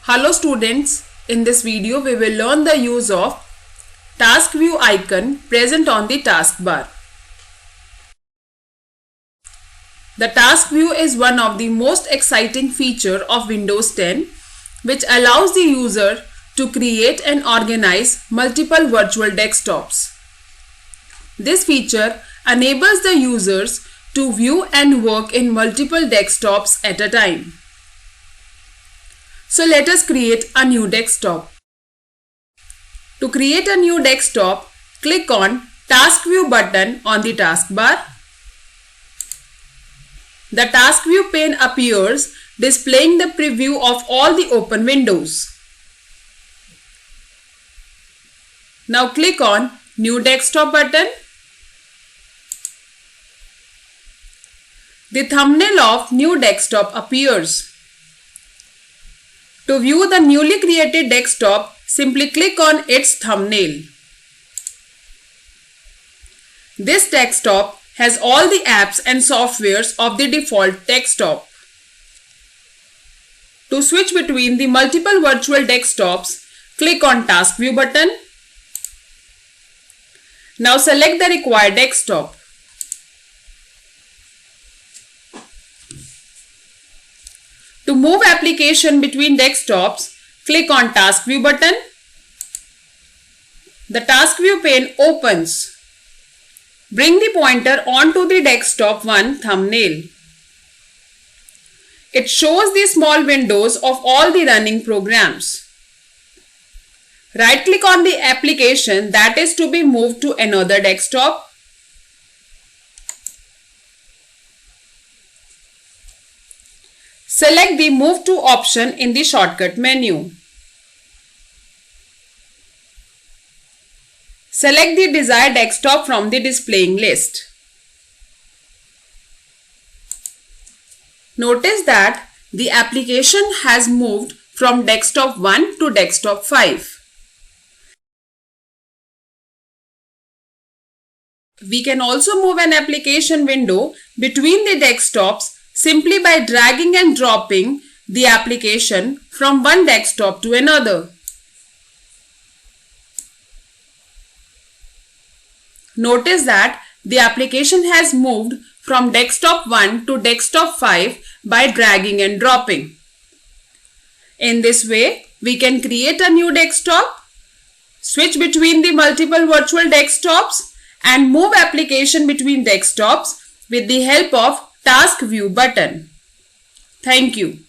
Hello students, in this video we will learn the use of task view icon present on the taskbar. The task view is one of the most exciting feature of Windows 10 which allows the user to create and organize multiple virtual desktops. This feature enables the users to view and work in multiple desktops at a time. So let us create a new desktop. To create a new desktop, click on Task View button on the taskbar. The Task View pane appears, displaying the preview of all the open windows. Now click on New Desktop button. The thumbnail of New Desktop appears. To view the newly created desktop, simply click on its thumbnail. This desktop has all the apps and softwares of the default desktop. To switch between the multiple virtual desktops, click on Task View button. Now select the required desktop. To move application between desktops, click on Task View button. The Task View pane opens. Bring the pointer onto the desktop 1 thumbnail. It shows the small windows of all the running programs. Right-click on the application that is to be moved to another desktop. Select the Move to option in the shortcut menu. Select the desired desktop from the displaying list. Notice that the application has moved from desktop 1 to desktop 5. We can also move an application window between the desktops simply by dragging and dropping the application from one desktop to another. Notice that the application has moved from desktop 1 to desktop 5 by dragging and dropping. In this way, we can create a new desktop, switch between the multiple virtual desktops, and move application between desktops with the help of Task View button. Thank you.